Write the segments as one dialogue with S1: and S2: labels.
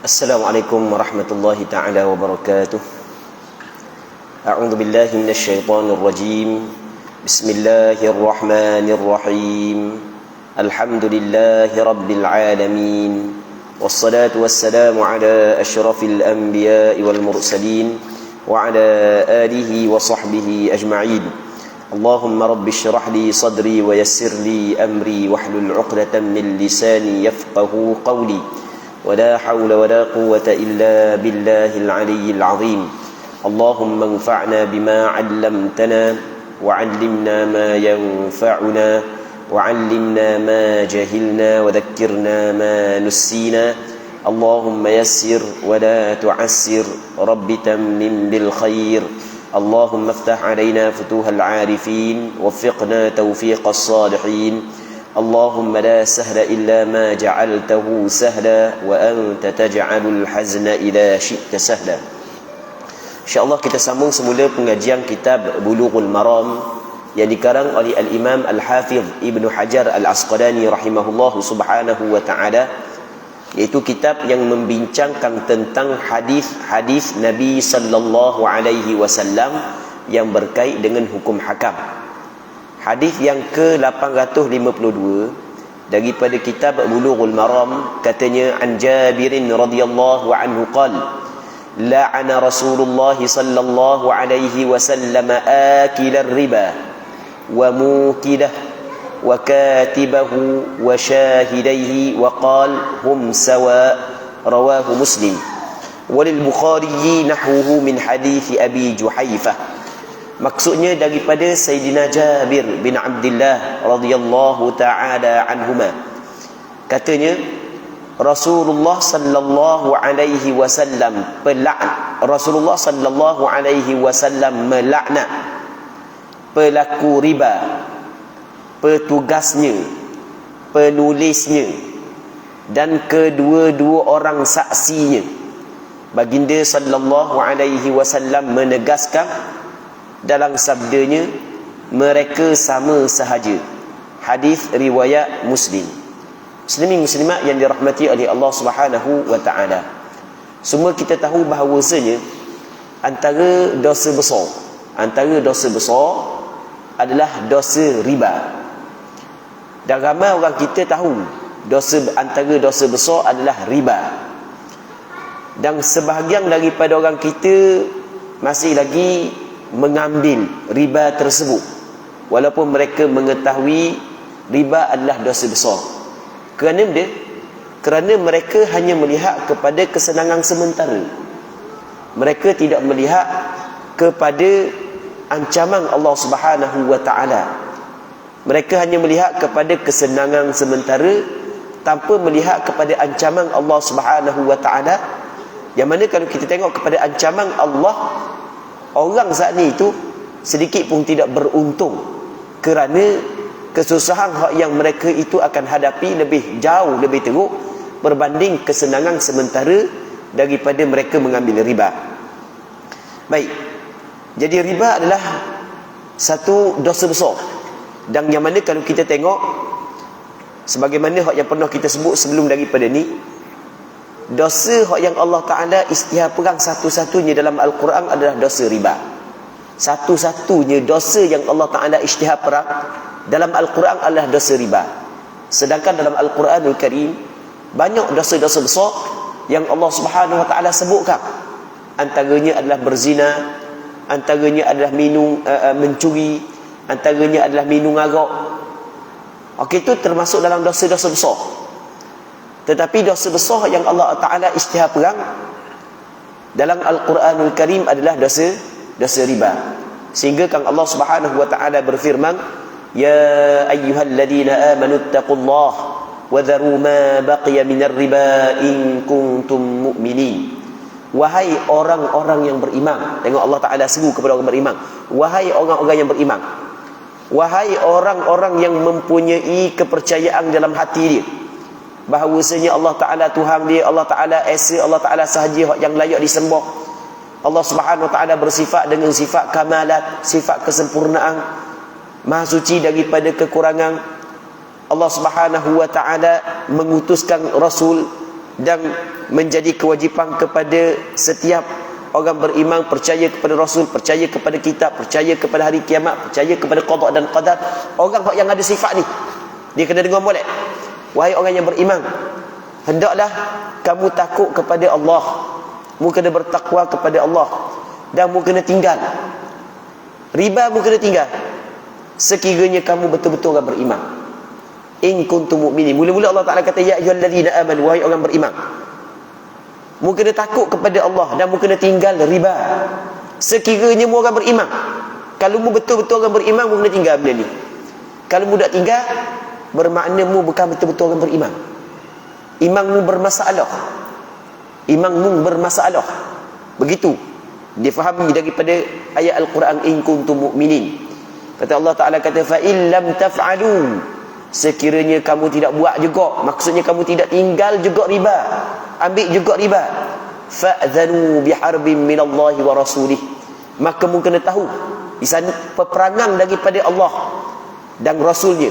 S1: Assalamualaikum warahmatullahi ta'ala wabarakatuh. A'udzu billahi minasy syaithanir rajim. Bismillahirrahmanirrahim. Alhamdulillahi rabbil alamin. Wassalatu wassalamu ala asyrafil anbiya'i wal mursalin wa ala alihi wa sahbihi ajma'in. Allahumma rabbi shrah li sadri wa yassir li amri wahlul 'uqdatam min lisani yafqahu qawli. ولا حول ولا قوة إلا بالله العلي العظيم. اللهم انفعنا بما علمتنا وعلمنا ما ينفعنا وعلمنا ما جهلنا وذكرنا ما نسينا. اللهم يسر ولا تعسر رب تمم بالخير. اللهم افتح علينا فتوح العارفين ووفقنا توفيق الصالحين. اللهم لا سهل إلا ما جعلته سهلا وأنت تجعل الحزن إذا شئت سهلا. InsyaAllah kita sambung semula pengajian kitab Bulughul Maram yang dikarang oleh Al-Imam Al-Hafidh Ibn Hajar Al-Asqalani rahimahullahu subhanahu wa ta'ala, iaitu kitab yang membincangkan tentang hadis-hadis Nabi sallallahu alaihi wasallam yang berkait dengan hukum hakam. Hadis yang ke-852 daripada kitab Bulughul Maram, katanya an Jabirin radhiyallahu anhu qala la'ana Rasulullah sallallahu alaihi wasallam akila riba wa mukilah wa katibahu wa shahidaihi wa qala hum sawa. Rawahu Muslim. Walil Bukhari nahwuhu min hadis Abi Juhaifah. Maksudnya daripada Sayyidina Jabir bin Abdullah radhiyallahu taala anhuma, katanya Rasulullah sallallahu alaihi wasallam Rasulullah sallallahu alaihi wasallam melaknat pelaku riba, petugasnya, penulisnya dan kedua-dua orang saksinya. Baginda sallallahu alaihi wasallam menegaskan dalam sabdanya, mereka sama sahaja. Hadis riwayat Muslim. Muslimin muslimat yang dirahmati oleh Allah Subhanahu wa taala, semua kita tahu bahawasanya antara dosa besar adalah dosa riba. Dan ramai orang kita tahu antara dosa besar adalah riba. Dan sebahagian daripada orang kita masih lagi mengambil riba tersebut walaupun mereka mengetahui riba adalah dosa besar. Kerana mereka hanya melihat kepada kesenangan sementara. Mereka tidak melihat kepada ancaman Allah Subhanahu wa taala. Mereka hanya melihat kepada kesenangan sementara tanpa melihat kepada ancaman Allah Subhanahu wa taala. Yang mana kalau kita tengok kepada ancaman Allah, orang saat ni itu sedikit pun tidak beruntung, kerana kesusahan yang mereka itu akan hadapi jauh lebih teruk berbanding kesenangan sementara daripada mereka mengambil riba. Baik, jadi riba adalah satu dosa besar, dan yang mana kalau kita tengok sebagaimana yang pernah kita sebut sebelum daripada ni, dosa yang Allah Ta'ala isytihar perang satu-satunya dalam Al-Quran adalah dosa riba. Satu-satunya dosa yang Allah Ta'ala isytihar perang dalam Al-Quran adalah dosa riba. Sedangkan dalam Al-Quranul Karim banyak dosa-dosa besar yang Allah Subhanahu Wa Ta'ala sebutkan. Antaranya adalah berzina, antaranya adalah mencuri, antaranya adalah minum arak. Okey, itu termasuk dalam dosa-dosa besar. Tetapi dosa besar yang Allah Ta'ala isytihar perang dalam Al-Quranul Karim adalah dosa riba. Sehingga kan Allah Subhanahu wa Ta'ala berfirman, ya ayyuhalladzina amanu taqullaha wa dharu ma baqiya minar riba in kuntum mu'minin. Wahai orang-orang yang beriman. Tengok, Allah Ta'ala seru kepada orang beriman. Wahai orang-orang yang beriman, wahai orang-orang yang mempunyai kepercayaan dalam hati dia bahawasanya Allah Ta'ala Tuhan dia, Allah Ta'ala Esa, Allah Ta'ala sahaja yang layak disembah. Allah Subhanahu Wa Ta'ala bersifat dengan sifat kamalat, sifat kesempurnaan, maha suci daripada kekurangan. Allah Subhanahu Wa Ta'ala mengutuskan Rasul dan menjadi kewajipan kepada setiap orang beriman, percaya kepada Rasul, percaya kepada kitab, percaya kepada hari kiamat, percaya kepada qada dan qadar. Orang yang ada sifat ni, dia kena dengar molek. Wahai orang yang beriman, hendaklah kamu takut kepada Allah, mu kena bertakwa kepada Allah, dan mu kena tinggal riba, mu kena tinggal sekiranya kamu betul-betul orang beriman. In kuntum mu'minin. Mula-mula Allah Ta'ala kata ya ayyuhallazina amanu, wahai orang beriman, mu kena takut kepada Allah dan mu kena tinggal riba sekiranya mu orang beriman. Kalau mu betul-betul orang beriman, mu kena tinggal benda ni. Kalau mu tak tinggal, bermakna mu bukan betul-betul orang beriman. Iman mu bermasalah. Iman mu bermasalah. Begitu difahami daripada ayat Al-Quran, in kuntum mu'minin. Kata Allah Ta'ala, kata fa in lam taf'alu, sekiranya kamu tidak buat juga, maksudnya kamu tidak tinggal juga riba, ambil juga riba, fa'dhanu biharbin minallahi wa rasulih, maka kamu kena tahu di sana peperangan daripada Allah dan Rasulnya.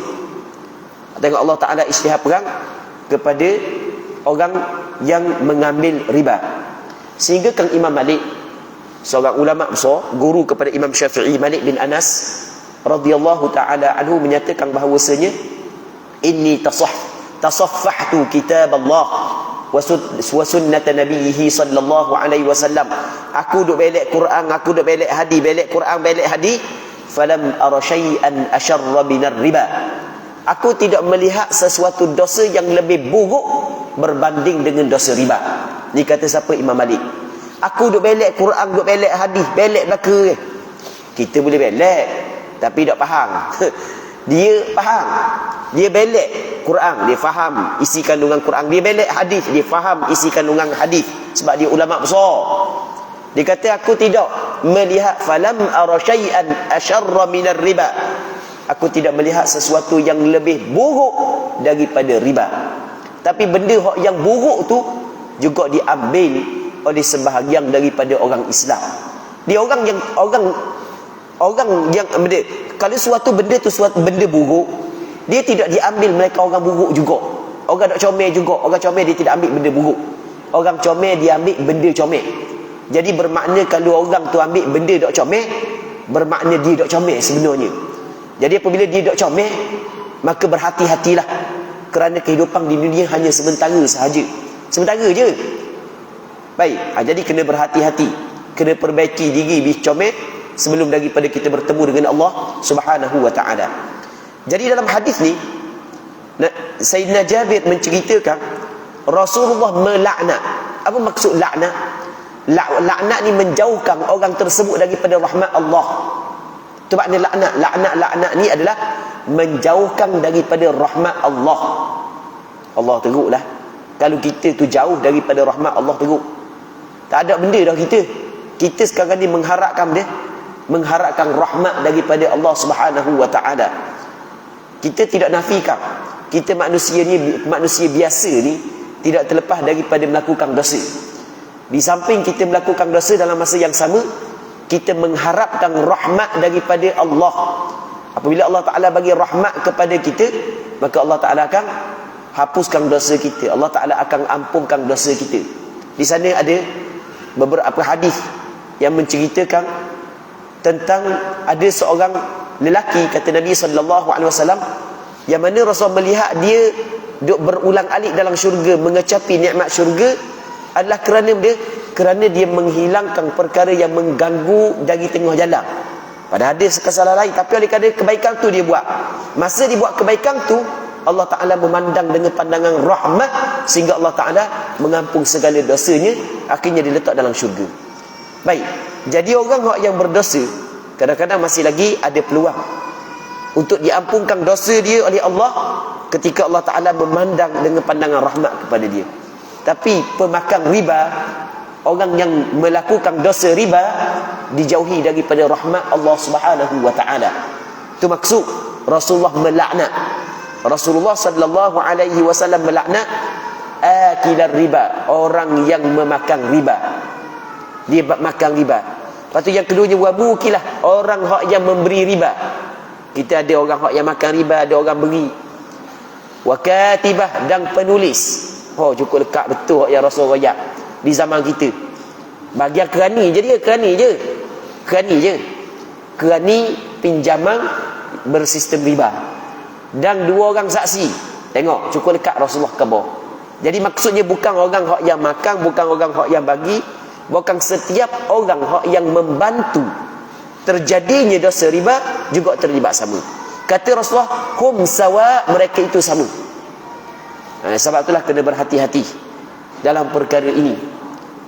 S1: Tengok Allah Ta'ala isytihad perang kepada orang yang mengambil riba. Sehingga Kang Imam Malik, seorang ulama besar, guru kepada Imam Syafi'i, Malik bin Anas radhiyallahu ta'ala anhu, menyatakan bahawasanya inni tasaffahtu kitab Allah wa sunnat nabiyhi sallallahu alaihi wasallam. Aku duk belek Quran, aku duk belek hadis, belek Quran, belek hadis, falam ara syai'an asyarra minar riba. Aku tidak melihat sesuatu dosa yang lebih buruk berbanding dengan dosa riba. Ni kata siapa? Imam Malik. Aku duk belek Quran, duk belek hadis, belek belaka. Kita boleh belek tapi tak faham. Dia faham. Dia belek Quran, dia faham isi kandungan Quran. Dia belek hadis, dia faham isi kandungan hadis, sebab dia ulama besar. Dia kata aku tidak melihat, falam ara syai'an asyarra minar riba. Aku tidak melihat sesuatu yang lebih buruk daripada riba. Tapi benda yang buruk tu juga diambil oleh sebahagian daripada orang Islam. Dia orang yang benda, kalau suatu benda tu suatu benda buruk, dia tidak diambil mereka orang buruk juga. Orang tak comel juga, orang comel dia tidak ambil benda buruk. Orang comel dia ambil benda comel. Jadi bermakna kalau orang tu ambil benda tak comel, bermakna dia tak comel sebenarnya. Jadi apabila dia tak comel, maka berhati-hatilah, kerana kehidupan di dunia hanya sementara sahaja. Sementara je. Baik, jadi kena berhati-hati, kena perbaiki diri lebih comel sebelum daripada kita bertemu dengan Allah Subhanahu wa ta'ala. Jadi dalam hadis ni, Sayyidina Jabir menceritakan Rasulullah melaknat. Apa maksud laknat? Laknat ni menjauhkan orang tersebut daripada rahmat Allah. Itu makna laknat. Laknat ni adalah menjauhkan daripada rahmat Allah. Allah teruklah kalau kita tu jauh daripada rahmat Allah, teruk. Tak ada benda dah kita. Kita sekarang ni mengharapkan rahmat daripada Allah Subhanahu wa ta'ala. Kita tidak nafikan, kita manusia biasa ni tidak terlepas daripada melakukan dosa. Di samping kita melakukan dosa, dalam masa yang sama kita mengharapkan rahmat daripada Allah. Apabila Allah Ta'ala bagi rahmat kepada kita, maka Allah Ta'ala akan hapuskan dosa kita, Allah Ta'ala akan ampunkan dosa kita. Di sana ada beberapa hadis yang menceritakan tentang ada seorang lelaki, kata Nabi SAW, yang mana Rasul melihat dia duk berulang alik dalam syurga, mengecapi nikmat syurga, adalah kerana dia menghilangkan perkara yang mengganggu dari tengah jalan. Pada hadis kesalahan lain, tapi oleh kerana kebaikan tu dia buat, masa dia buat kebaikan tu, Allah Ta'ala memandang dengan pandangan rahmat, sehingga Allah Ta'ala mengampung segala dosanya, akhirnya diletak dalam syurga. Baik, jadi orang yang berdosa kadang-kadang masih lagi ada peluang untuk diampunkan dosa dia oleh Allah, ketika Allah Ta'ala memandang dengan pandangan rahmat kepada dia. Tapi pemakan riba, orang yang melakukan dosa riba, dijauhi daripada rahmat Allah Subhanahu wa ta'ala. Itu maksud Rasulullah melaknat. Rasulullah sallallahu alaihi wasallam melaknat akilar riba, orang yang memakan riba. Dia makan riba. Lepas tu yang keduanya wabukilah, orang hak yang memberi riba. Kita ada orang hak yang makan riba, ada orang beri. Wakatibah, dan penulis. Oh, cukup lekat betul yang Rasul royak di zaman kita. Bagian kerani je dia, kerani je. Kerani pinjaman bersistem riba. Dan 2 orang saksi. Tengok, cukup lekat Rasulullah khabar. Jadi maksudnya bukan orang hak yang makan, bukan orang hak yang bagi, bukan setiap orang hak yang membantu terjadinya dosa riba juga terlibat sama. Kata Rasulullah, hum sawa, mereka itu sama. Sebab itulah kena berhati-hati dalam perkara ini.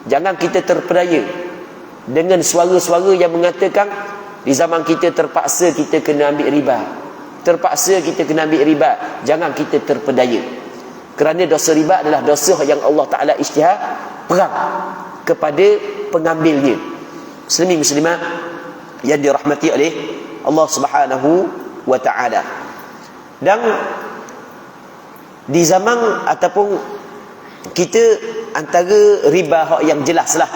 S1: Jangan kita terpedaya dengan suara-suara yang mengatakan di zaman kita terpaksa kita kena ambil riba. Terpaksa kita kena ambil riba. Jangan kita terpedaya. Kerana dosa riba adalah dosa yang Allah Ta'ala isytihar perang kepada pengambilnya. Muslimin muslimat yang dirahmati oleh Allah Subhanahu wa Ta'ala. Dan di zaman ataupun kita antara riba yang jelaslah,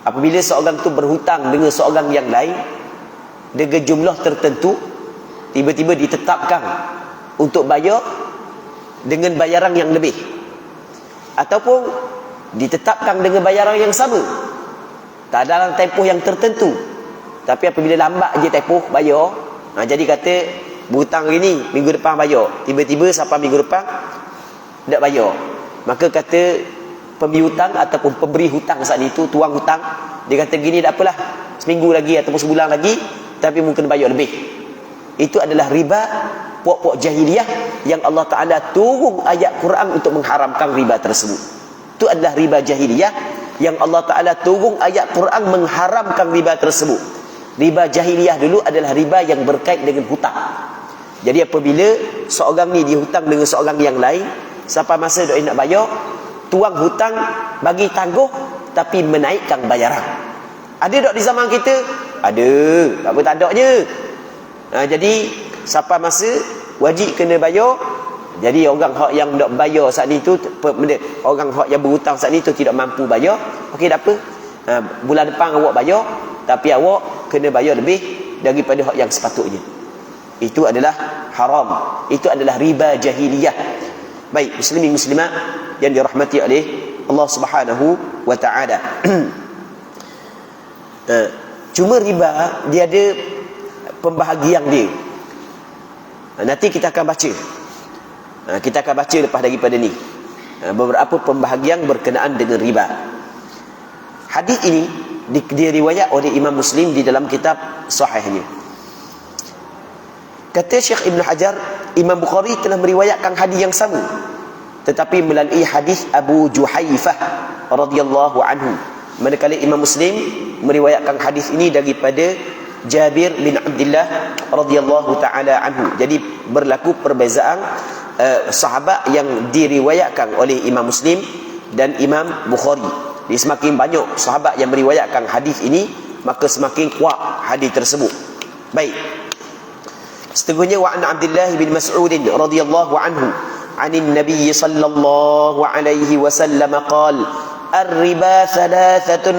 S1: apabila seorang tu berhutang dengan seorang yang lain dengan jumlah tertentu, tiba-tiba ditetapkan untuk bayar dengan bayaran yang lebih, ataupun ditetapkan dengan bayaran yang sama, tak dalam tempoh yang tertentu, tapi apabila lambat je tempoh bayar, jadi kata berhutang hari ni, minggu depan bayar, tiba-tiba sampai minggu depan tak bayar, maka kata pemberi-hutang ataupun pemberi hutang saat itu, tuang hutang, dia kata gini, tak apalah, seminggu lagi ataupun sebulan lagi, tapi mungkin bayar lebih. Itu adalah riba pokok jahiliyah yang Allah Ta'ala turun ayat Quran untuk mengharamkan riba tersebut. Itu adalah riba jahiliyah yang Allah Ta'ala turun ayat Quran mengharamkan riba tersebut. Riba jahiliyah dulu adalah riba yang berkait dengan hutang. Jadi apabila seorang ni dihutang dengan seorang yang lain, sampai masa dok nak bayar, tuang hutang bagi tangguh tapi menaikkan bayaran. Ada dok di zaman kita? Ada, tak apa tak adaknya. Jadi sampai masa wajib kena bayar. Jadi orang hak yang nak bayar saat ni tu, orang hak yang berhutang saat ni tu tidak mampu bayar, okey tak apa, bulan depan awak bayar, tapi awak kena bayar lebih daripada hak yang sepatutnya. Itu adalah haram. Itu adalah riba jahiliyah. Baik, muslimin muslimat yang dirahmati oleh Allah Subhanahu wa Ta'ala. Cuma riba dia ada pembahagian dia. Nanti kita akan baca. Kita akan baca lepas daripada ni beberapa pembahagian berkenaan dengan riba. Hadis ini diriwayat oleh Imam Muslim di dalam kitab sahihnya. Kata Syekh Ibn Hajar, Imam Bukhari telah meriwayatkan hadis yang sama, tetapi melalui hadis Abu Juhaifah radhiyallahu anhu. Manakala Imam Muslim meriwayatkan hadis ini daripada Jabir bin Abdullah radhiyallahu taala anhu. Jadi berlaku perbezaan sahabat yang diriwayatkan oleh Imam Muslim dan Imam Bukhari. Jadi semakin banyak sahabat yang meriwayatkan hadis ini, maka semakin kuat hadis tersebut. Baik. Seterusnya wa an Abdullah bin Mas'ud radhiyallahu anhu, 'anin Nabi sallallahu alaihi wasallam qala: "Ar-riba 73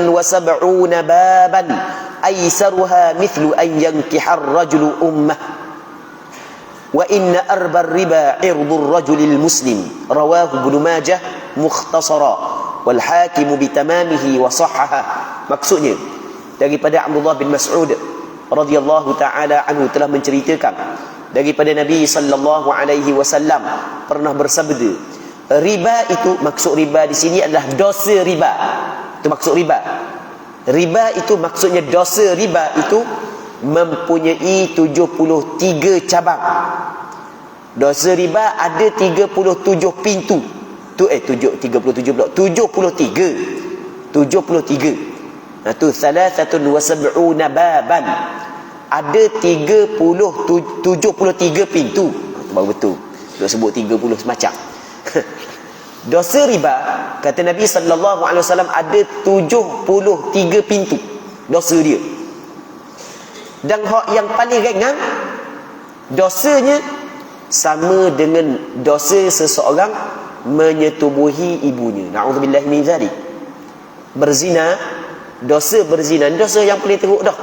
S1: baban, aisaruha mithlu an yankiha ar-rajulu ummah. Wa inna arba ar-riba 'irdu ar-rajuli al-muslim." Rawahu Ibnu Majah mukhtasara wal Hakim bitamamihi wa sahhaha. Maksudnya daripada Abdullah bin Mas'ud radhiyallahu taala anhu telah menceritakan daripada Nabi sallallahu alaihi wasallam pernah bersabda, riba itu, maksud riba di sini adalah dosa riba. Itu maksud riba. Riba itu maksudnya dosa riba itu mempunyai 73 cabang. Dosa riba ada 37 pintu. 73 Itu 73 baban. Ada 73 pintu. Baru betul. Dia sebut 30 semacam. Dosa riba, kata Nabi sallallahu alaihi wasallam, ada 73 pintu dosa dia. Dan hak yang paling ringan dosanya sama dengan dosa seseorang menyetubuhi ibunya. Na'udzubillah min zalik. Berzina, dosa berzina, dosa yang paling teruk dah.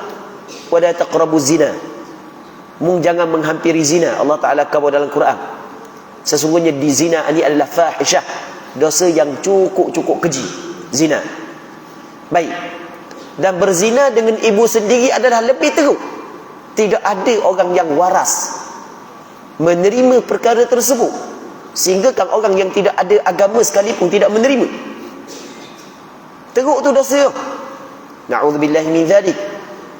S1: Wala taqrabu zina. Jangan menghampiri zina. Allah Ta'ala kata dalam Quran, sesungguhnya di zina ini adalah fahisyah, dosa yang cukup keji, zina. Baik. Dan berzina dengan ibu sendiri adalah lebih teruk. Tidak ada orang yang waras menerima perkara tersebut, sehingga kan orang yang tidak ada agama sekalipun tidak menerima. Teruk tu dosa. Na'udzubillahi min dzalik.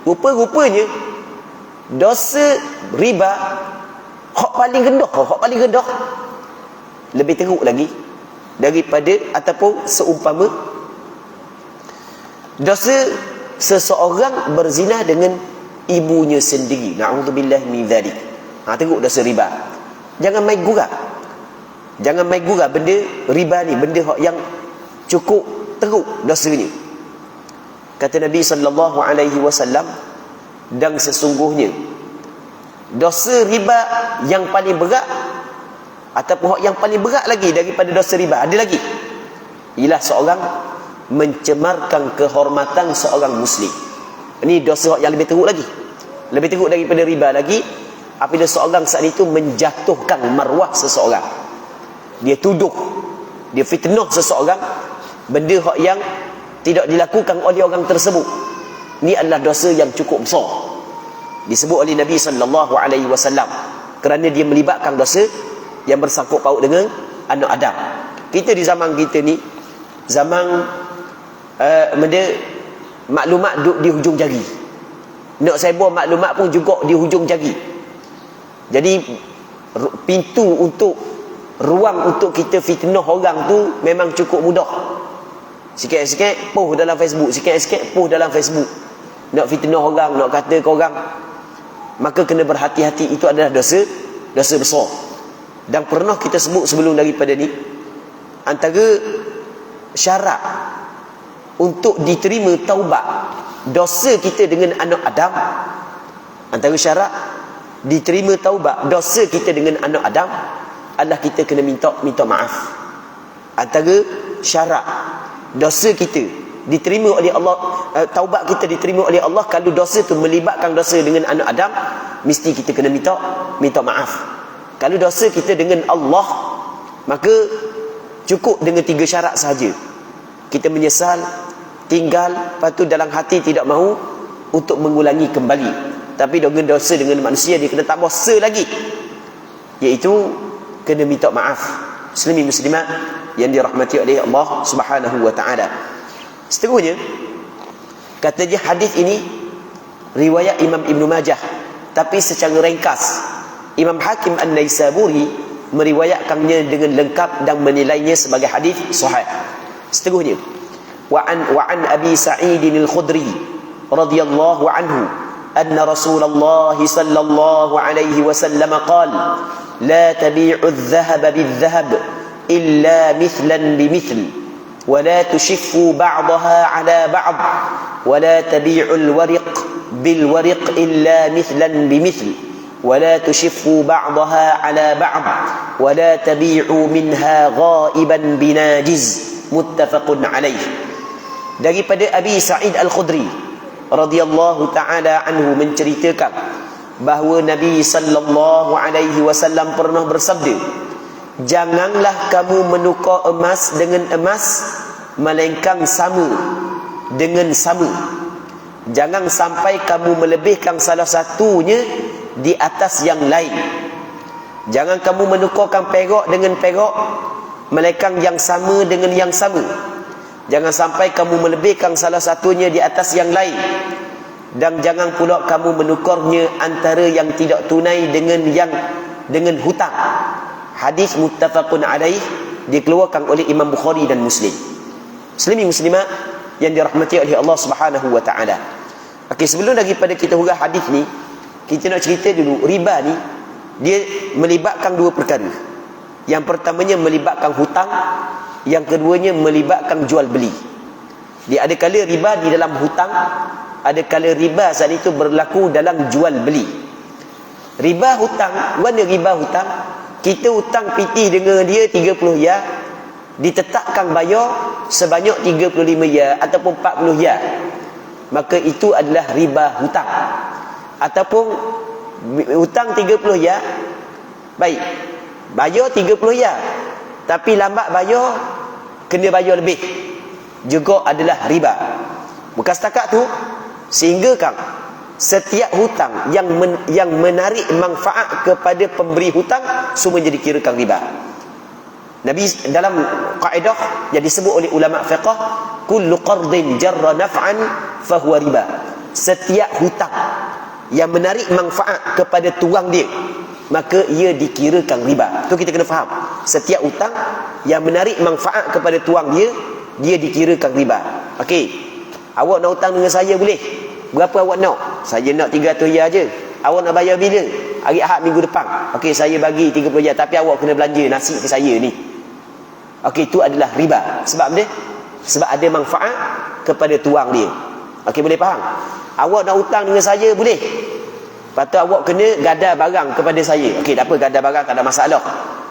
S1: Rupa-rupanya dosa riba hak paling rendah lebih teruk lagi daripada ataupun seumpama dosa seseorang berzina dengan ibunya sendiri. Na'udzubillahi min dzalik. Teruk dosa riba. Jangan main gurau benda riba ni, benda yang cukup teruk dosanya. Kata Nabi sallallahu alaihi wasallam, dan sesungguhnya dosa riba yang paling berat, ataupun yang paling berat lagi daripada dosa riba ada lagi, ialah seorang mencemarkan kehormatan seorang muslim. Ini dosa yang lebih teruk lagi, lebih teruk daripada riba lagi, apabila seorang saat itu menjatuhkan maruah seseorang. Dia tuduh, dia fitnah seseorang benda yang tidak dilakukan oleh orang tersebut. Ini adalah dosa yang cukup besar, disebut oleh Nabi sallallahu alaihi wasallam, kerana dia melibatkan dosa yang bersangkut paut dengan anak Adam. Kita di zaman kita ni, zaman maklumat duduk di hujung jari. Nak sebar maklumat pun juga di hujung jari. Jadi pintu untuk, ruang untuk kita fitnah orang tu memang cukup mudah. Sikit-sikit post dalam Facebook, sikit-sikit post dalam Facebook, nak fitnah orang, nak kata ke orang. Maka kena berhati-hati, itu adalah dosa besar. Dan pernah kita sebut sebelum daripada ni, antara syarat untuk diterima taubat dosa kita dengan anak Adam, antara syarat diterima taubat dosa kita dengan anak Adam adalah kita kena minta maaf. Antara syarat dosa kita diterima oleh Allah, taubat kita diterima oleh Allah, kalau dosa tu melibatkan dosa dengan anak Adam, mesti kita kena minta maaf. Kalau dosa kita dengan Allah, maka cukup dengan 3 syarat sahaja. Kita menyesal, tinggal, lepas tu dalam hati tidak mahu untuk mengulangi kembali. Tapi dengan dosa dengan manusia, dia kena tambah lagi, iaitu kena minta maaf. Muslimin muslimat yang dirahmati oleh Allah Subhanahu wa taala. Seterusnya, katanya hadis ini riwayat Imam Ibn Majah, tapi secara ringkas Imam Hakim An-Naisaburi meriwayatkannya dengan lengkap dan menilainya sebagai hadis sahih. Seterusnya, wa an Abi Sa'id Al-Khudri radhiyallahu anhu anna Rasulullah sallallahu alaihi wasallam qala la tabi'u adh-dhahaba bidh-dhahab illa mithlan bimithli ولا تشفوا بعضها على بعض ولا تبيعوا الورق بالورق إلا مثلا بمثل ولا تشفوا بعضها على بعض ولا تبيعوا منها غائبا بناجز متفق عليه. Daripada Abi Sa'id Al-Khudri radhiyallahu ta'ala anhu menceritakan bahawa Nabi sallallahu alaihi wasallam pernah bersabda, janganlah kamu menukar emas dengan emas, melainkan sama dengan sama. Jangan sampai kamu melebihkan salah satunya di atas yang lain. Jangan kamu menukarkan perak dengan perak, melainkan yang sama dengan yang sama. Jangan sampai kamu melebihkan salah satunya di atas yang lain. Dan jangan pula kamu menukarnya antara yang tidak tunai dengan hutang. Hadis muttafaqun alaih, dikeluarkan oleh Imam Bukhari dan Muslim. Muslimin muslimat yang dirahmati oleh Allah Subhanahu wa taala. Okey, sebelum daripada kita huraikan hadis ni, kita nak cerita dulu riba ni dia melibatkan 2 perkara. Yang pertamanya melibatkan hutang, yang keduanya melibatkan jual beli. Dia ada kala riba di dalam hutang, ada kala riba saat itu berlaku dalam jual beli. Riba hutang, mana riba hutang? Kita hutang piti dengan dia 30 ya, ditetapkan bayar sebanyak 35 ya ataupun 40 ya, maka itu adalah riba hutang. Ataupun hutang 30 ya, baik, bayar 30 ya, tapi lambat bayar kena bayar lebih, juga adalah riba. Bukan setakat tu, sehingga kan setiap hutang yang menarik manfaat kepada pemberi hutang semua jadi kirakan riba. Nabi dalam kaedah yang disebut oleh ulama fiqh, kullu qardin jarra naf'an fahuwa riba. Setiap hutang yang menarik manfaat kepada tuang dia, maka ia dikirakan riba. Tu kita kena faham. Setiap hutang yang menarik manfaat kepada tuang dia, dia dikirakan riba. Okey, awak nak hutang dengan saya boleh? Berapa awak nak? Saya nak 300 riyal je. Awak nak bayar bila? Hari Ahad minggu depan. Okey, saya bagi 30 riyal, tapi awak kena belanja nasi ke saya ni. Okey, itu adalah riba. Sebab dia? Sebab ada manfaat kepada tuang dia. Okey, boleh faham? Awak nak hutang dengan saya boleh? Lepas tu awak kena gadai barang kepada saya. Okey, tak apa, gadai barang tak ada masalah.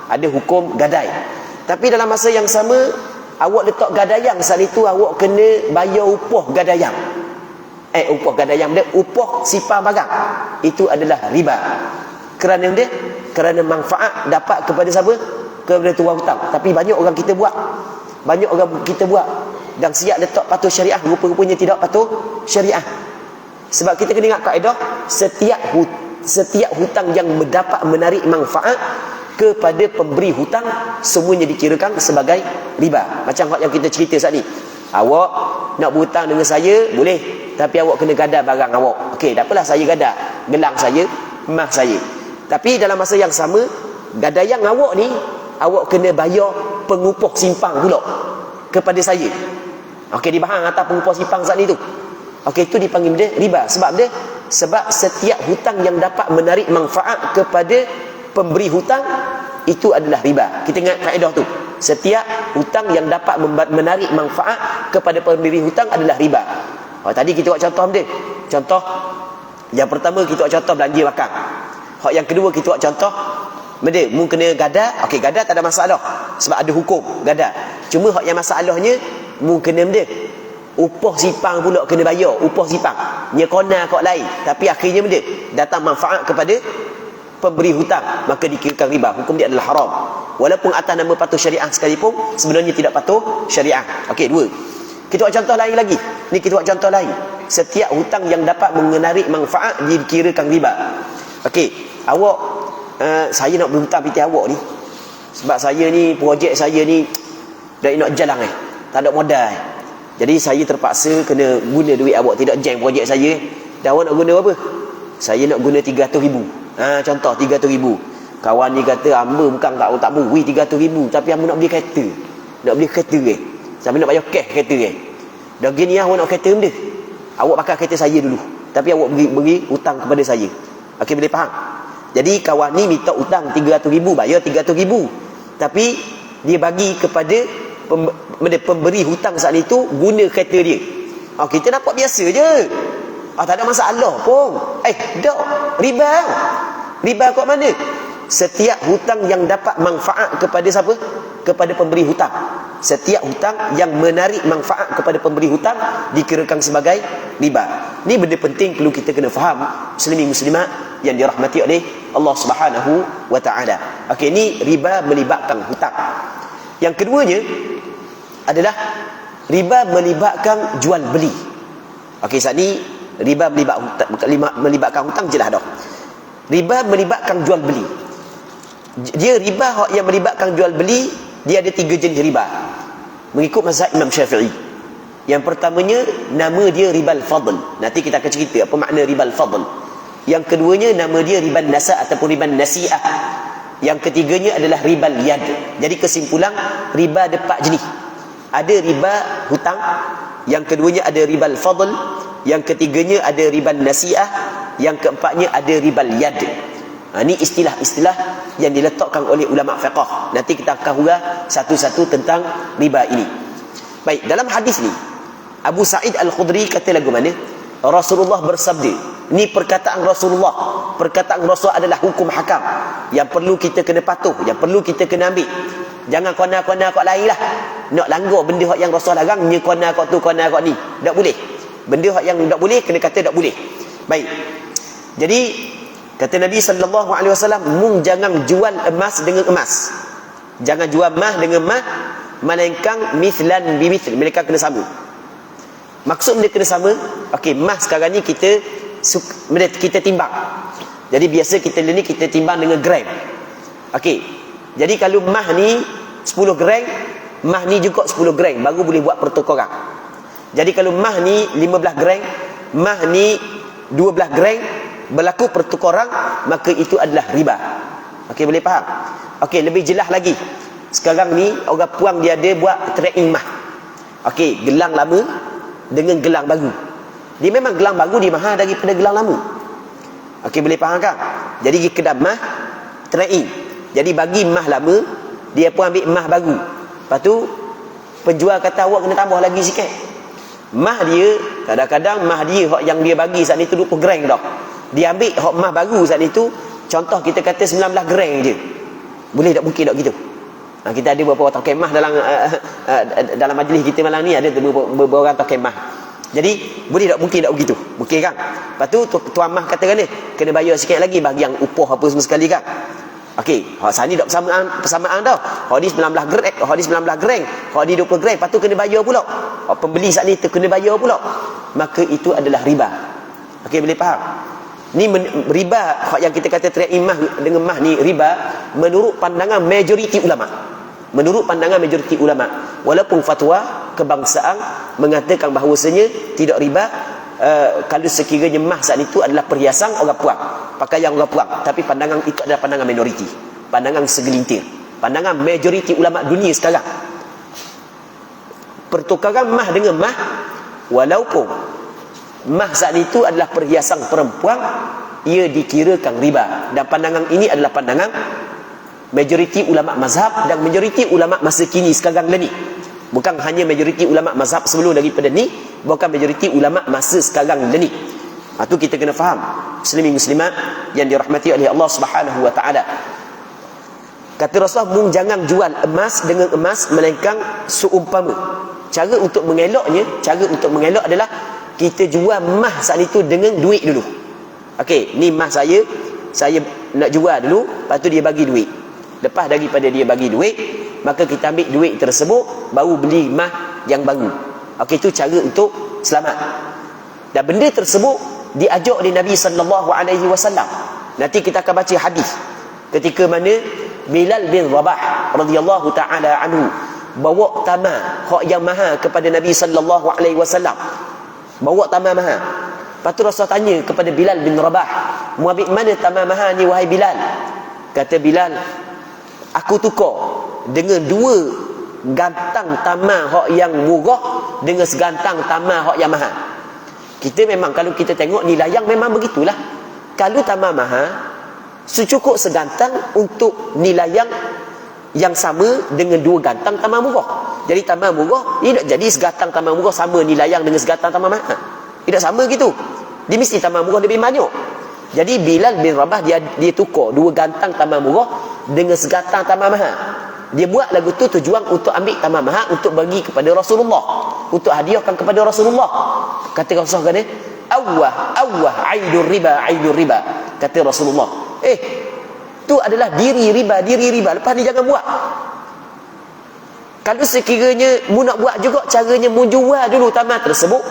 S1: Ada hukum gadai. Tapi dalam masa yang sama, awak letak gadayang, saat itu awak kena bayar upah gadayang. Upah gadayang dia, upah sipar barang. Itu adalah riba. Kerana dia, kerana manfaat dapat kepada siapa? Kepada tuang hutang. Tapi banyak orang kita buat. Banyak orang kita buat. Dan siap letak patuh syariah, rupa-rupanya tidak patuh syariah. Sebab kita kena ingat kaedah, setiap hutang yang mendapat menarik manfaat kepada pemberi hutang, semuanya dikirakan sebagai riba. Macam yang kita cerita saat ni. Awak nak berhutang dengan saya, boleh. Tapi awak kena gadai barang awak. Okey, tak apalah, saya gadai gelang saya, emas saya. Tapi dalam masa yang sama, gadaian awak ni, awak kena bayar pengupah simpang pula kepada saya. Okey, dibahang atas pengupah simpang saat ni tu. Okey, itu dipanggil dia riba. Sebab setiap hutang yang dapat menarik manfaat kepada pemberi hutang, itu adalah riba. Kita ingat kaedah tu. Setiap hutang yang dapat menarik manfaat kepada pemberi hutang adalah riba. Tadi kita buat contoh dia. Contoh yang pertama kita buat contoh belanja makan. Yang kedua kita buat contoh benda mu kena gada. Okey, gada tak ada masalah sebab ada hukum gada. Cuma hak yang masalahnya mu kena benda upah sipang pula kena bayar, upah sipang. Nya kona kau lain, tapi akhirnya benda datang manfaat kepada pemberi hutang, maka dikirakan riba. Hukum dia adalah haram. Walaupun atas nama patuh syariah sekalipun, sebenarnya tidak patuh syariah. Okey, dua. Kita buat contoh lain lagi. Ni kita buat contoh lain. Setiap hutang yang dapat menarik manfaat dikirakan riba. Okey, awak saya nak berhutang piti awak ni. Sebab saya ni, projek saya ni dah nak jalan tak ada modal. Jadi saya terpaksa kena guna duit awak, tidak jam projek saya. Dan awak nak guna apa? Saya nak guna 300,000. Contoh 300,000. Kawan ni kata, hamba bukan tak beri 300,000, tapi hamba nak beli kereta. Nak beli kereta Sampai nak bayar cash kereta Dah gini awak nak kereta benda. Awak pakai kereta saya dulu, tapi awak beri hutang kepada saya. Okey, boleh faham? Jadi kawan ni minta hutang 300,000, bayar 300,000. Tapi dia bagi kepada pemberi hutang saat itu guna kereta dia. Kita nampak biasa je. Tak ada masalah pun. Dak. Riba. Riba kat mana? Setiap hutang yang dapat manfaat kepada siapa? Kepada pemberi hutang. Setiap hutang yang menarik manfaat kepada pemberi hutang dikirakan sebagai riba. Ni benda penting perlu kita kena faham, muslimin muslimat yang dirahmati oleh Allah Subhanahu wa taala. Okey, ni riba melibatkan hutang. Yang keduanya adalah riba melibatkan jual beli. Okey, saat ni riba melibatkan hutang jelas dah. Riba melibatkan jual beli. Dia riba yang melibatkan jual beli, dia ada 3 jenis riba mengikut mazhab Imam Syafi'i. Yang pertamanya nama dia ribal fadl. Nanti kita akan cerita apa makna ribal fadl. Yang keduanya nama dia ribal nasa ataupun ribal nasi'ah. Yang ketiganya adalah ribal yad. Jadi kesimpulan riba ada 4 jenis. Ada riba hutang, yang keduanya ada ribal fadl, yang ketiganya ada ribal nasi'ah, yang keempatnya ada ribal yad. Ini istilah-istilah yang diletakkan oleh ulama fiqh. Nanti kita akan huraikan satu-satu tentang riba ini. Baik, dalam hadis ni Abu Sa'id Al-Khudri kata lagu mana? Rasulullah bersabda. Ini perkataan Rasulullah. Perkataan Rasul adalah hukum hakam yang perlu kita kena patuh, yang perlu kita kena ambil. Jangan kona-kona kat lain lah. Nak langgar benda yang Rasul larang, ni kona kat tu, kona kat ni. Tak boleh. Benda yang tak boleh, kena kata tak boleh. Baik. Jadi kata Nabi SAW, mung jangan jual emas dengan emas. Jangan jual emas dengan emas. melainkan mithlan bimithl, mereka kena sama. Maksud dia kena sama, okey, mah sekarang ni kita timbang. Jadi biasa kita ni kita timbang dengan gram. Okey. Jadi kalau mah ni 10 gram, mah ni juga 10 gram baru boleh buat pertukaran. Jadi kalau mah ni 15 gram, mah ni 12 gram, berlaku pertukaran, maka itu adalah riba. Okey, boleh faham? Okey, lebih jelas lagi. Sekarang ni orang puang dia ada buat trading mah. Okey, gelang lama dengan gelang baru. Dia memang gelang baru dia mahal daripada gelang lama. Okey, boleh faham kan? Jadi pergi kedai mah trading. Jadi bagi mah lama, dia pun ambil mah baru. Lepas tu penjual kata awak kena tambah lagi sikit. Mah dia kadang-kadang mah dia hak yang dia bagi saat ni tu 20 gram dah. Dia ambil hak mah baru saat ni tu, contoh kita kata 19 gram je. Boleh tak mungkin tak gitu? Kita ada beberapa orang kemah dalam majlis kita malam ni, ada beberapa orang kemah. Jadi boleh tak mungkin tak begitu? Mungkin kan? Lepas tu tuan mah kata kan ni, kena bayar sikit lagi bagi yang upah apa semua sekali kan? Okey, hak sani tak persamaan dah. Hak di 19 gram, hak di 19 gram, hak di 20 gram, lepas tu kena bayar pula. Hak pembeli saat ni tu kena bayar pula. Maka itu adalah riba. Okey, boleh faham? Ni riba, hak yang kita kata trade mah dengan mah ni riba menurut pandangan majoriti ulama. Menurut pandangan majoriti ulama, walaupun fatwa kebangsaan mengatakan bahawasanya tidak riba kalau sekiranya mah saat itu adalah perhiasan orang puang, pakaian orang puang, tapi pandangan itu adalah pandangan minoriti, pandangan segelintir. Pandangan majoriti ulama dunia sekarang, pertukaran mah dengan mah, walaupun mah saat itu adalah perhiasan perempuan, ia dikirakan riba. Dan pandangan ini adalah pandangan majoriti ulama mazhab dan majoriti ulama masa kini sekarang ni. Bukan hanya majoriti ulama mazhab sebelum daripada ni, bukan majoriti ulama masa sekarang ni. Itu kita kena faham, muslimin muslimat yang dirahmati oleh Allah Subhanahu wa taala. Kata Rasulullah, mung jangan jual emas dengan emas melainkan seumpama. Cara untuk mengelak adalah kita jual mah saat itu dengan duit dulu. Okey, ni mah saya nak jual dulu, lepas tu dia bagi duit. Lepas daripada dia bagi duit, maka kita ambil duit tersebut baru beli mah yang baru. Okey, itu cara untuk selamat. Dan benda tersebut diajar oleh Nabi sallallahu alaihi wasallam. Nanti kita akan baca hadis ketika mana Bilal bin Rabah radhiyallahu taala anhu bawa tamar hak yang mahal kepada Nabi sallallahu alaihi wasallam. Bawa tamar mahal. Lepas tu Rasul tanya kepada Bilal bin Rabah, "Mu ambil mana tamar mahal ni wahai Bilal?" Kata Bilal, "Aku tukar dengan 2 gantang tamar hak yang murah dengan segantang tamar hak yang mahal." Kita memang kalau kita tengok nilai yang memang begitulah. Kalau tamar mahal, secukup segantang untuk nilai yang sama dengan 2 gantang tamar murah. Jadi tamar murah tidak jadi segantang tamar murah sama nilai yang dengan segantang tamar mahal. Tidak sama gitu. Dia mesti tamar murah lebih banyak. Jadi Bilal bin Rabah dia tukar 2 gantang tamar murah dengan segantang tamar mahal. Dia buat lagu tu tujuan untuk ambil tamar mahal untuk bagi kepada Rasulullah, untuk hadiahkan kepada Rasulullah. Kata Rasulullah kan, awah aidur riba. Kata Rasulullah, tu adalah diri riba. Lepas ni jangan buat. Kalau sekiranya mu nak buat juga, caranya mu jual dulu tamar tersebut,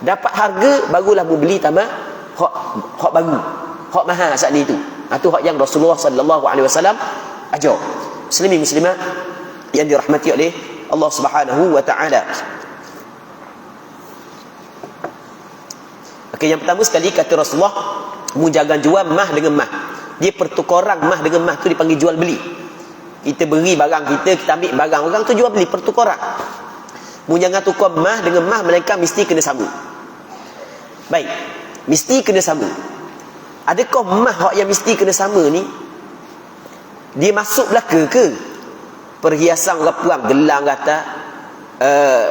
S1: dapat harga, barulah mu beli tamar hak baru, hak mahal saat ni tu. Itu hak yang Rasulullah sallallahu alaihi wasallam ajar. Muslimin muslimat yang dirahmati oleh Allah Subhanahu wa taala. Okey, yang pertama sekali kata Rasulullah, mu jangan jual mah dengan mah. Dia pertukaran mah dengan mah tu dipanggil jual beli. Kita beri barang kita ambil barang orang tu, jual beli, pertukaran. Mu jangan tukar mah dengan mah melainkan mesti kena sama. Baik, mesti kena sama. Adakah mah hak yang mesti kena sama ni dia masuk belaka ke perhiasan orang puang, gelang kata,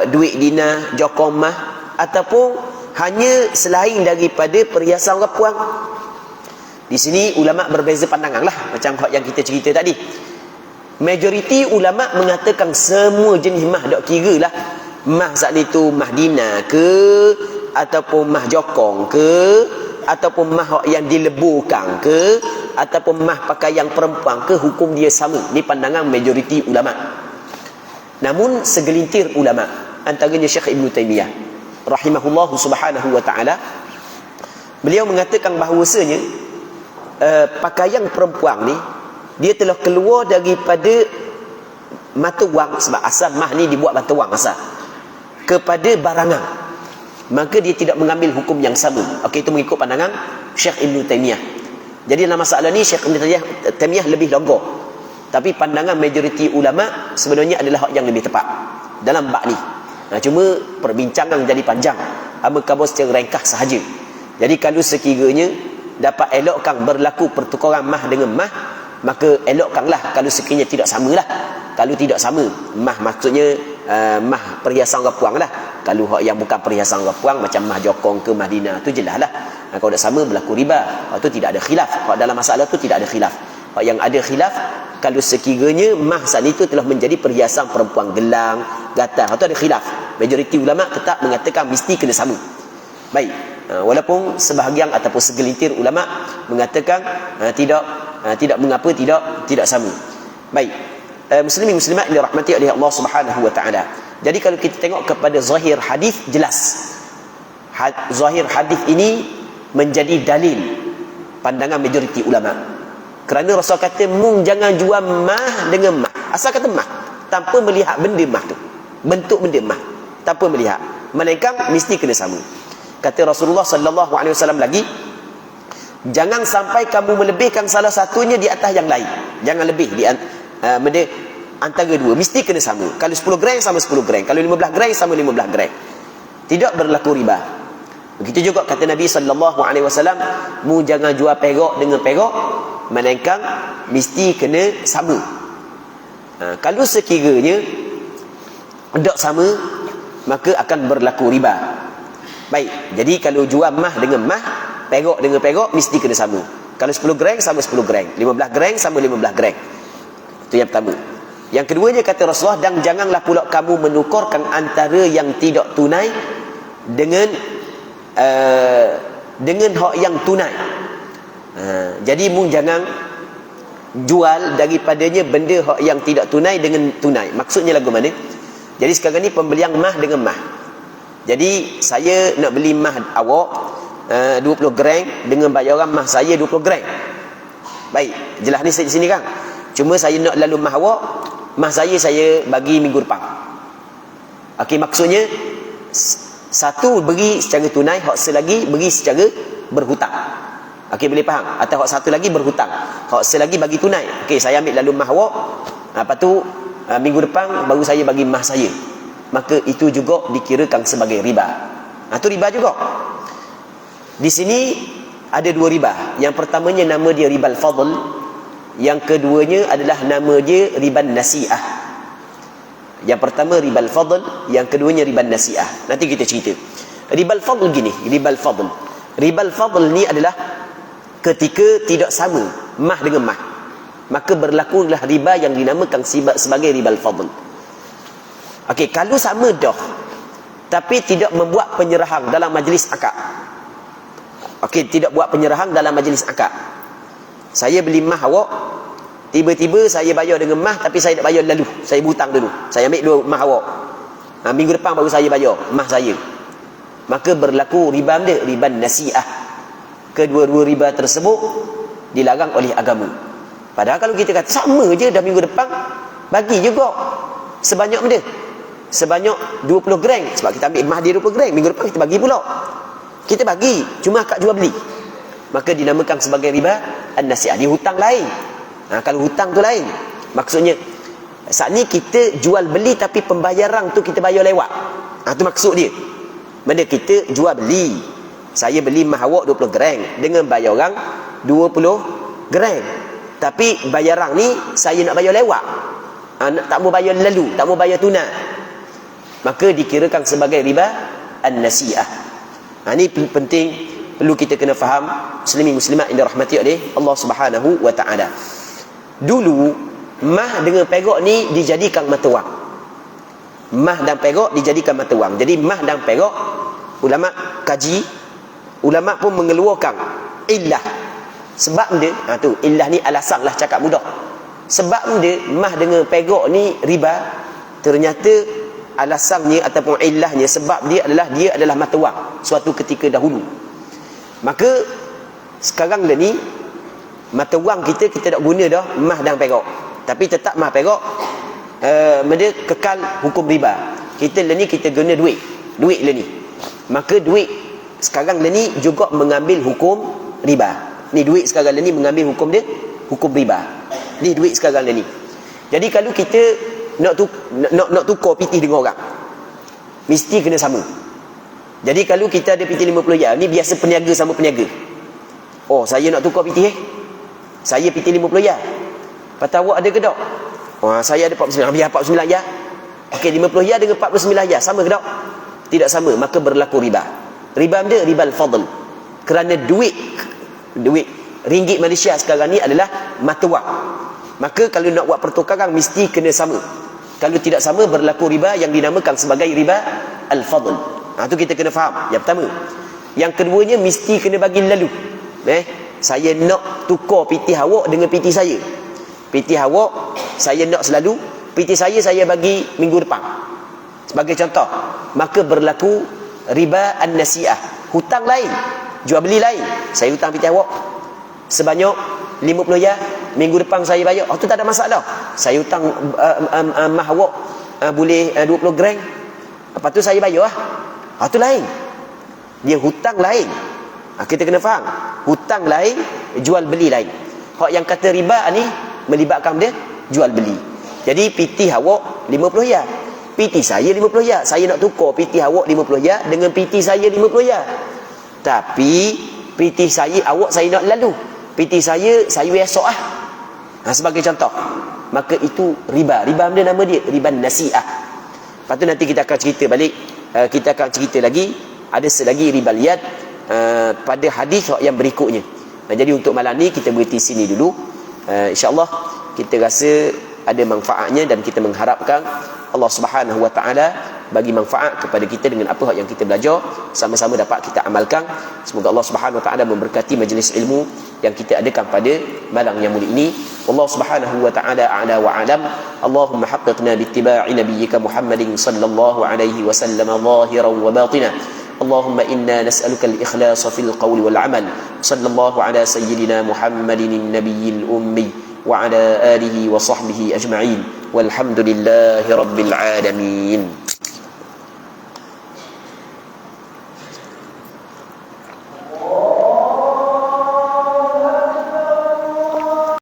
S1: duit dinar, jokong mah, ataupun hanya selain daripada perhiasan orang puang? Di sini ulama berbeza pandangan lah, macam hak yang kita cerita tadi. Majoriti ulama mengatakan semua jenis mah, tak kira lah mah saat itu mah dinar ke, ataupun mah jokong ke, ataupun mah yang dileburkan ke, ataupun mah pakaian perempuan ke, hukum dia sama. Ini pandangan majoriti ulama. Namun segelintir ulama, antaranya Syekh Ibn Taymiyah rahimahullahu subhanahu wa ta'ala, beliau mengatakan bahawasanya pakaian perempuan ni dia telah keluar daripada mata wang, sebab asal mah ni dibuat mata wang asal, kepada barangan, maka dia tidak mengambil hukum yang sama. Okey, itu mengikut pandangan Syekh Ibn Taymiyah. Jadi dalam masalah ni Syekh Ibn Taymiyah lebih longgar, tapi pandangan majoriti ulama sebenarnya adalah hak yang lebih tepat dalam bab ni. Cuma perbincangan jadi panjang, hamba kabur secara ringkas sahaja. Jadi kalau sekiranya dapat elokkan berlaku pertukaran mah dengan mah, maka elokkanlah kalau sekiranya tidak samalah. Kalau tidak sama, mah maksudnya mah perhiasan orang lah. Kalau hak yang bukan perhiasan orang puang macam mah jokong ke Madinah tu jelas lah. Kalau tak sama berlaku riba, hak tu tidak ada khilaf. Hak dalam masalah tu tidak ada khilaf. Hak yang ada khilaf, kalau sekiranya mah saat itu telah menjadi perhiasan perempuan, gelang, gatal, hak tu ada khilaf. Majoriti ulama tetap mengatakan mesti kena sama. Baik, walaupun sebahagian ataupun segelintir ulama mengatakan tidak mengapa tidak sama. Baik, muslimin muslimat yang dirahmati oleh Allah Subhanahu wa taala. Jadi kalau kita tengok kepada zahir hadis, jelas zahir hadis ini menjadi dalil pandangan majoriti ulama. Kerana Rasul kata mung jangan jual mah dengan mah. Asal kata mah tanpa melihat benda mah tu, bentuk benda mah, tanpa melihat, melainkan mesti kena sama. Kata Rasulullah sallallahu alaihi wasallam lagi, jangan sampai kamu melebihkan salah satunya di atas yang lain. Jangan lebih di antara dua, mesti kena sama. Kalau 10 gram sama 10 gram, kalau 15 gram sama 15 gram. Tidak berlaku riba. Begitu juga kata Nabi sallallahu alaihi wasallam, mu jangan jual perak dengan perak, melainkan mesti kena sama. Kalau sekiranya tidak sama, maka akan berlaku riba. Baik, jadi kalau jual mah dengan mah, perak dengan perak, mesti kena sama. Kalau 10 gram sama 10 gram, 15 gram sama 15 gram. Itu yang pertama. Yang keduanya kata Rasulullah, dan janganlah pula kamu menukarkan antara yang tidak tunai dengan hak yang tunai. Jadi mu jangan jual daripadanya benda hak yang tidak tunai dengan tunai. Maksudnya lagu mana? Jadi sekarang ni pembelian mah dengan mah. Jadi saya nak beli mah awak 20 gram dengan bayaran mah saya 20 gram. Baik, jelas ni di sini kan. Cuma saya nak lalu mah awak, mah saya bagi minggu depan. Okey, maksudnya satu beri secara tunai, hak selagi beri secara berhutang. Okey, boleh faham? Atau hak satu lagi berhutang, hak selagi bagi tunai. Okey, saya ambil lalu mah awak, lepas tu minggu depan baru saya bagi mah saya. Maka itu juga dikirakan sebagai riba. Itu riba juga. Di sini ada dua riba. Yang pertamanya nama dia ribal fadl, yang keduanya adalah nama dia riban nasi'ah. Yang pertama ribal fadl, yang keduanya riban nasi'ah. Nanti kita cerita. Ribal fadl gini, ribal fadl. Ribal fadl ni adalah ketika tidak sama mah dengan mah, maka berlakulah riba yang dinamakan sebagai ribal fadl. Okey, kalau sama dah tapi tidak membuat penyerahan dalam majlis akad. Okey, tidak buat penyerahan dalam majlis akad. Saya beli mah awak, tiba-tiba saya bayar dengan mah tapi saya tak bayar lalu. Saya hutang dulu. Saya ambil dua mah awak. Minggu depan baru saya bayar mah saya. Maka berlaku riba dia, riban nasi'ah. Kedua-dua riba tersebut dilarang oleh agama. Padahal kalau kita kata sama je dah minggu depan, bagi juga sebanyak benda. Sebanyak 20 gram. Sebab kita ambil mah dia 20 gram, minggu depan kita bagi pula. Kita bagi, cuma akad jual beli. Maka dinamakan sebagai riba an-nasi'ah. Dia hutang lain. Kalau hutang tu lain. Maksudnya saat ni kita jual beli tapi pembayaran tu kita bayar lewat. Tu maksud dia. Benda kita jual beli. Saya beli mah awak 20 gram dengan bayaran 20 gram. Tapi bayaran ni saya nak bayar lewat. Tak mau bayar lalu, tak mau bayar tunai. Maka dikirakan sebagai riba an-nasi'ah. Ini penting, perlu kita kena faham, muslimin muslimat yang dirahmati oleh Allah Subhanahu wa taala. Dulu mah dengan perak ni dijadikan mata wang. Mah dan perak dijadikan mata wang. Jadi mah dan perak ulama kaji, ulama pun mengeluarkan illah. Sebab dia, tu illah ni alasan lah, cakap mudah. Sebab dia mah dengan perak ni riba, ternyata alasannya ataupun illahnya, sebab dia adalah mata wang suatu ketika dahulu. Maka sekarang dah ni mata wang kita tak guna dah emas dan perak, tapi tetap emas perak dia kekal hukum riba. Kita lah ni kita guna duit lah ni, maka duit sekarang lah ni juga mengambil hukum riba. Ni duit sekarang lah ni mengambil hukum riba. Ni duit sekarang lah ni. Jadi kalau kita nak tukar pitih dengan orang, mesti kena sama. Jadi kalau kita ada pitih 50 ya, ni biasa peniaga sama peniaga. Oh, saya nak tukar pitih saya pitih 50 ya. Patut awak ada ke tak? Oh, saya ada 49, biar 49 ya. Okey, 50 ya dengan 49 ya sama ke tak? Tidak sama, maka berlaku riba. Riba dia riba al-fadl. Kerana duit ringgit Malaysia sekarang ni adalah mata wang. Maka kalau nak buat pertukaran mesti kena sama. Kalau tidak sama berlaku riba yang dinamakan sebagai riba al-fadl. Tu kita kena faham. Yang pertama. Yang keduanya mesti kena bagi lalu. Saya nak tukar pitih awak dengan pitih saya. Pitih awak saya nak selalu, pitih saya bagi minggu depan. Sebagai contoh, maka berlaku riba an-nasi'ah. Hutang lain, jual beli lain. Saya hutang pitih awak sebanyak 50 ya, minggu depan saya bayar. Tu tak ada masalah. Saya hutang mah awak boleh 20 gram. Lepas tu saya bayar lah. Tu lain. Dia hutang lain. Kita kena faham. Hutang lain, jual beli lain. Hak yang kata riba ni melibatkan dia jual beli. Jadi pitih awak 50 ya, pitih saya 50 ya. Saya nak tukar pitih awak 50 ya dengan pitih saya 50 ya. Tapi pitih saya awak saya nak lalu. Pitih saya esok lah. Sebagai contoh. Maka itu riba. Riba dia nama dia riba nasi'ah. Lepas tu nanti kita akan cerita balik. Kita akan cerita lagi. Ada selagi riba liyad pada hadis yang berikutnya. Jadi untuk malam ni kita berhenti sini dulu. InsyaAllah kita rasa ada manfaatnya dan kita mengharapkan Allah Subhanahu Wa Taala bagi manfaat kepada kita dengan apa yang kita belajar, sama-sama dapat kita amalkan. Semoga Allah Subhanahu Wa Taala memberkati majlis ilmu yang kita adakan pada malam yang mulia ini. Wallahu Subhanahu Wa Taala a'la wa a'lam. Allahumma haqqiqna bittiba'i nabiyyika Muhammadin sallallahu alaihi wasallam zahiran wa batinan. اللهم إنا نسألك الإخلاص في القول والعمل. صلى الله على سيدنا محمد النبي الأمي وعلى آله وصحبه أجمعين والحمد لله رب العالمين.